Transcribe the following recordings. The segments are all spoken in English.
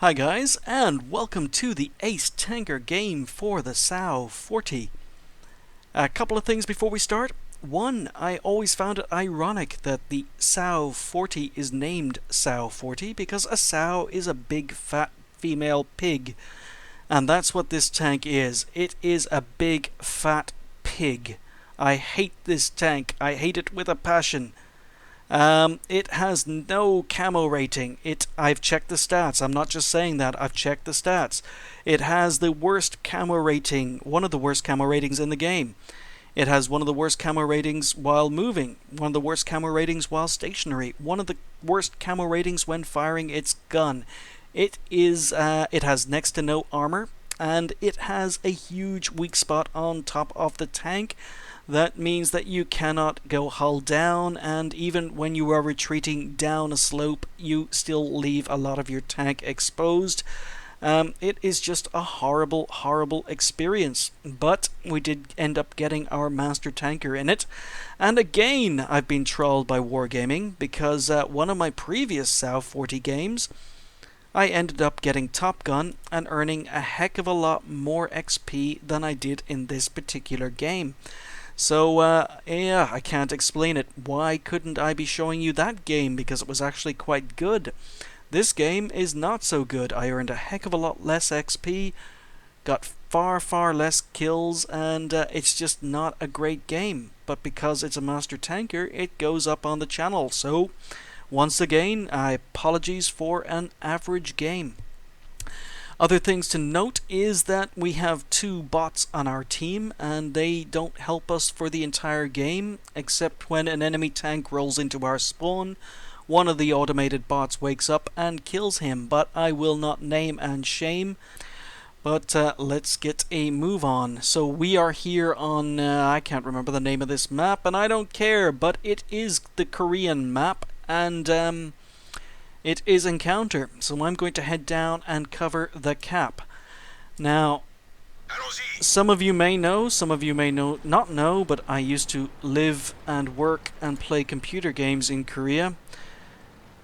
Hi guys, and welcome to the Ace Tanker game for the SAO 40. A couple of things before we start. One, I always found it ironic that the SAO 40 is named SAO 40 because a sow is a big fat female pig. And that's what this tank is. It is a big fat pig. I hate this tank. I hate it with a passion. It has no camo rating. I've checked the stats. I'm not just saying that. I've checked the stats. It has the worst camo rating, one of the worst camo ratings in the game. It has one of the worst camo ratings while moving, one of the worst camo ratings while stationary, one of the worst camo ratings when firing its gun. It has next to no armor, and it has a huge weak spot on top of the tank. That means that you cannot go hull down, and even when you are retreating down a slope, you still leave a lot of your tank exposed. It is just a horrible, horrible experience. But we did end up getting our master tanker in it. And again, I've been trolled by Wargaming, because one of my previous SAO 40 games, I ended up getting Top Gun and earning a heck of a lot more XP than I did in this particular game. So, yeah, I can't explain it. Why couldn't I be showing you that game? Because it was actually quite good. This game is not so good. I earned a heck of a lot less XP, got far, far less kills, and it's just not a great game. But because it's a master tanker, it goes up on the channel. So, once again, apologies for an average game. Other things to note is that we have two bots on our team, and they don't help us for the entire game, except when an enemy tank rolls into our spawn. One of the automated bots wakes up and kills him, but I will not name and shame. But let's get a move on. So we are here on, I can't remember the name of this map, and I don't care, but it is the Korean map, and it is Encounter, so I'm going to head down and cover the cap. Now, some of you may know, some of you may not know, but I used to live and work and play computer games in Korea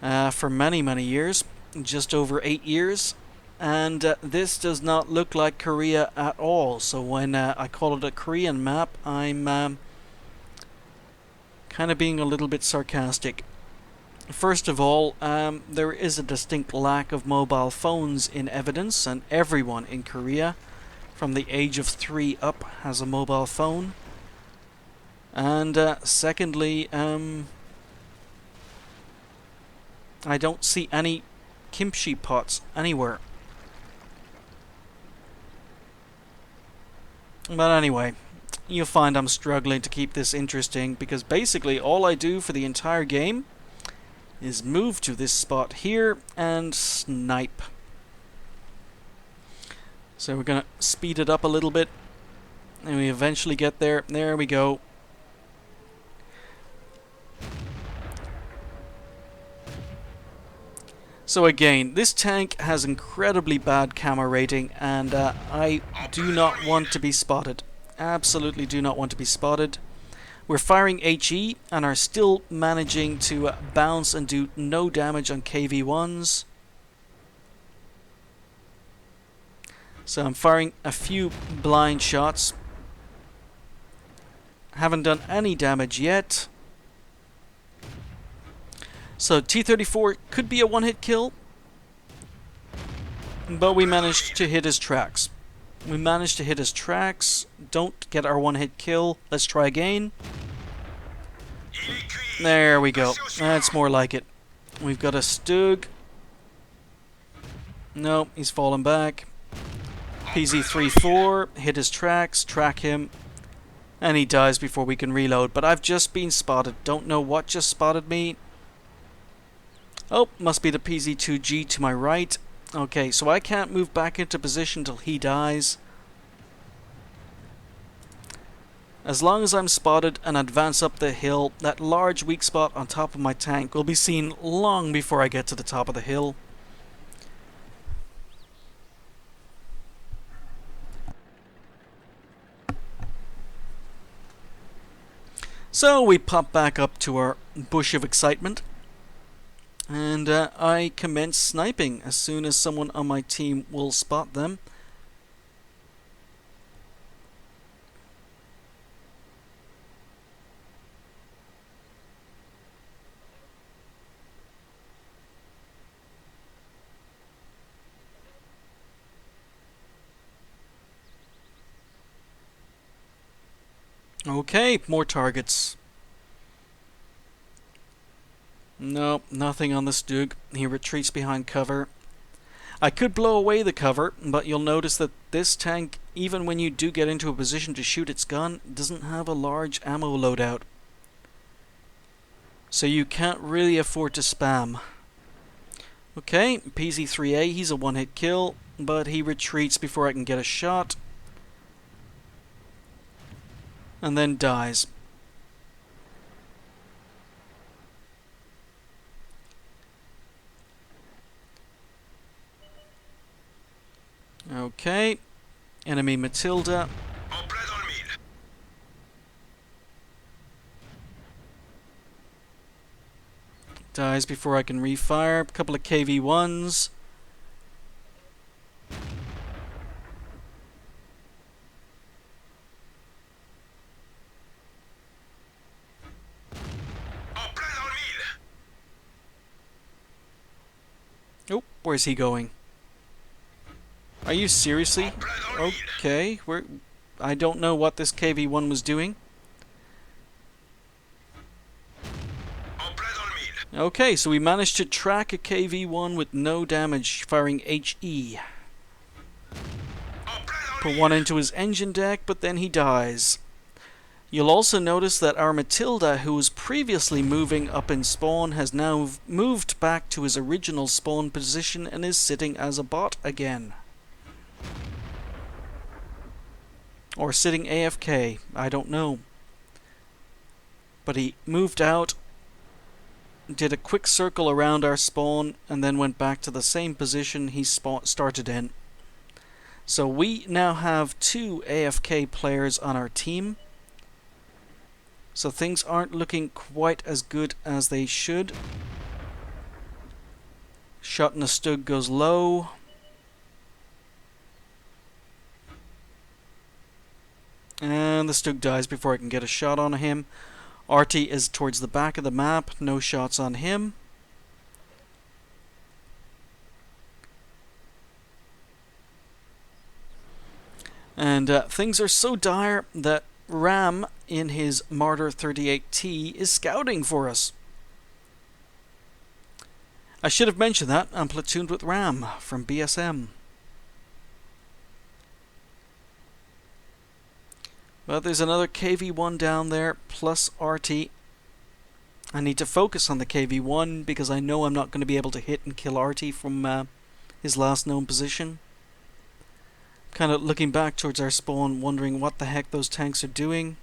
for many, many years, just over 8 years. And this does not look like Korea at all. So when I call it a Korean map, I'm kind of being a little bit sarcastic. First of all, there is a distinct lack of mobile phones in evidence, and everyone in Korea from the age of 3 up has a mobile phone. And secondly, I don't see any kimchi pots anywhere. But anyway, you'll find I'm struggling to keep this interesting, because basically all I do for the entire game is move to this spot here and snipe. So we're gonna speed it up a little bit, and we eventually get there. There we go. So again, this tank has incredibly bad camo rating, and I do not want to be spotted. Absolutely do not want to be spotted. We're firing HE and are still managing to bounce and do no damage on KV-1s. So I'm firing a few blind shots. Haven't done any damage yet. So T-34 could be a one-hit kill, but we managed to hit his tracks. We managed to hit his tracks. Don't get our one-hit kill. Let's try again. There we go. That's more like it. We've got a Stug. No, he's fallen back. PZ-34, hit his tracks, track him, and he dies before we can reload. But I've just been spotted. Don't know what just spotted me. Oh, must be the PZ-2G to my right. Okay, so I can't move back into position till he dies. As long as I'm spotted and advance up the hill, that large weak spot on top of my tank will be seen long before I get to the top of the hill. So we pop back up to our bush of excitement. And I commence sniping as soon as someone on my team will spot them. Okay, more targets. No, nothing on the Stug. He retreats behind cover. I could blow away the cover, but you'll notice that this tank, even when you do get into a position to shoot its gun, doesn't have a large ammo loadout. So you can't really afford to spam. Okay, PZ-3A, he's a one-hit kill, but he retreats before I can get a shot. And then dies. Okay, enemy Matilda. Dies before I can refire. A couple of KV-1s. Oh, where's he going? Are you seriously? Okay, I don't know what this KV-1 was doing. Okay, so we managed to track a KV-1 with no damage, firing HE. Put one into his engine deck, but then he dies. You'll also notice that our Matilda, who was previously moving up in spawn, has now moved back to his original spawn position and is sitting as a bot again. Or sitting AFK, I don't know. But he moved out, did a quick circle around our spawn, and then went back to the same position he started in. So we now have 2 AFK players on our team. So things aren't looking quite as good as they should. Shot in the Stug goes low. And the Stug dies before I can get a shot on him. Artie is towards the back of the map. No shots on him. And things are so dire that Ram in his Martyr 38T is scouting for us. I should have mentioned that. I'm platooned with Ram from BSM. But there's another KV-1 down there, plus RT. I need to focus on the KV-1 because I know I'm not going to be able to hit and kill RT from his last known position. Kind of looking back towards our spawn, wondering what the heck those tanks are doing.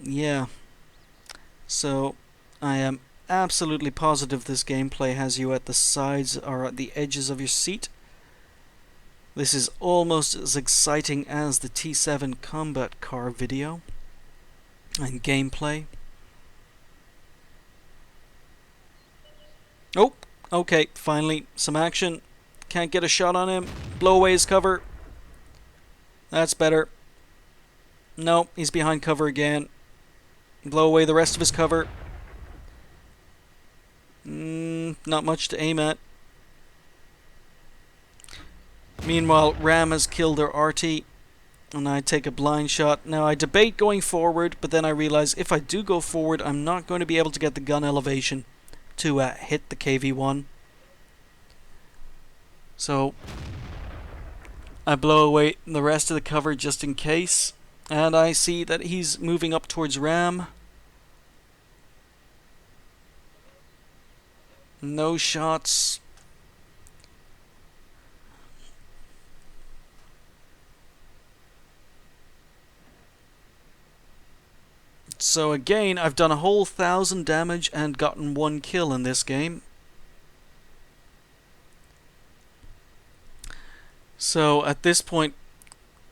Yeah. So, I am absolutely positive this gameplay has you at the sides or at the edges of your seat. This is almost as exciting as the T7 combat car video and gameplay. Oh, okay, finally, some action. Can't get a shot on him. Blow away his cover. That's better. No, he's behind cover again. Blow away the rest of his cover. Not much to aim at. Meanwhile, Ram has killed their RT, and I take a blind shot. Now, I debate going forward, but then I realize if I do go forward, I'm not going to be able to get the gun elevation to hit the KV-1. So, I blow away the rest of the cover just in case, and I see that he's moving up towards Ram. No shots. So again, I've done a whole 1,000 damage and gotten 1 kill in this game. So at this point,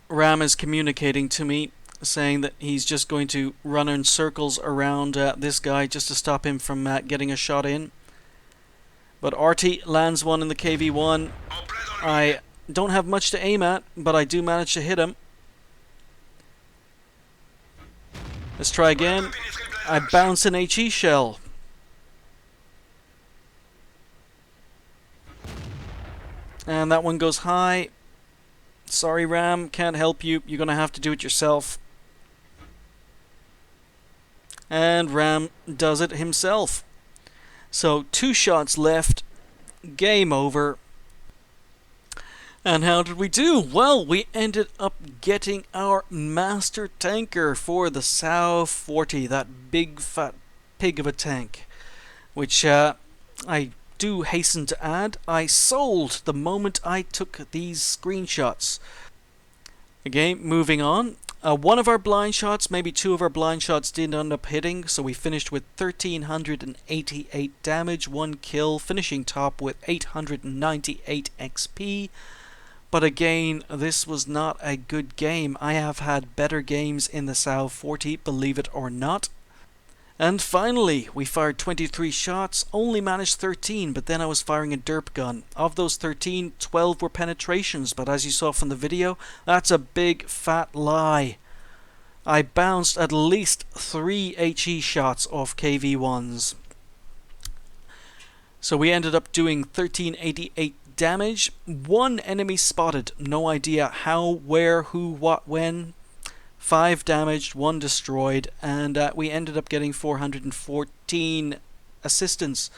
Ram is communicating to me, saying that he's just going to run in circles around this guy just to stop him from getting a shot in. But Artie lands one in the KV-1. I don't have much to aim at, but I do manage to hit him. Let's try again. I bounce an HE shell. And that one goes high. Sorry, Ram, can't help you. You're going to have to do it yourself. And Ram does it himself. So 2 shots left. Game over. And how did we do? Well, we ended up getting our master tanker for the SAU 40, that big fat pig of a tank. Which I do hasten to add, I sold the moment I took these screenshots. Again, moving on. One of our blind shots, maybe 2 of our blind shots didn't end up hitting, so we finished with 1,388 damage, 1 kill, finishing top with 898 XP. But again, this was not a good game. I have had better games in the SAU 40, believe it or not. And finally, we fired 23 shots, only managed 13, but then I was firing a derp gun. Of those 13, 12 were penetrations, but as you saw from the video, that's a big fat lie. I bounced at least 3 HE shots off KV-1s. So we ended up doing 1,388 damage, 1 enemy spotted, no idea how, where, who, what, when. 5 damaged, 1 destroyed, and we ended up getting 414 assistance.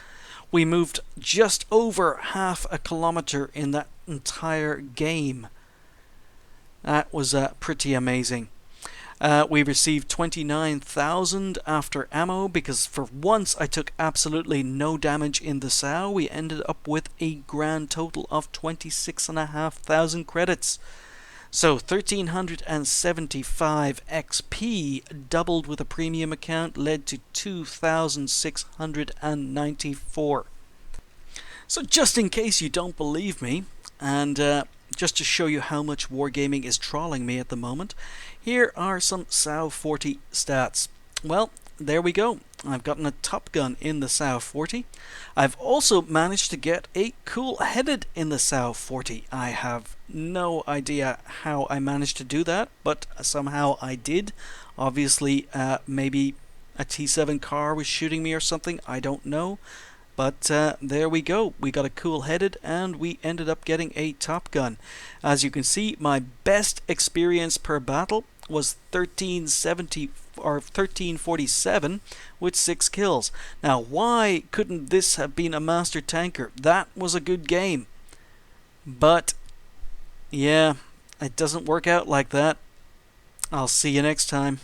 We moved just over half a kilometer in that entire game. That was pretty amazing. We received 29,000 after ammo because for once I took absolutely no damage in the SAU. We ended up with a grand total of 26,500 credits. So 1,375 XP doubled with a premium account led to 2,694. So just in case you don't believe me, and just to show you how much Wargaming is trolling me at the moment, here are some SAU 40 stats. Well, there we go. I've gotten a Top Gun in the SAU 40. I've also managed to get a cool headed in the SAU 40. I have no idea how I managed to do that, but somehow I did. Obviously, maybe a T7 car was shooting me or something. I don't know. But there we go. We got a cool headed and we ended up getting a Top Gun. As you can see, my best experience per battle was 1370 or 1347 with 6 kills. Now, why couldn't this have been a master tanker? That was a good game. But yeah, it doesn't work out like that. I'll see you next time.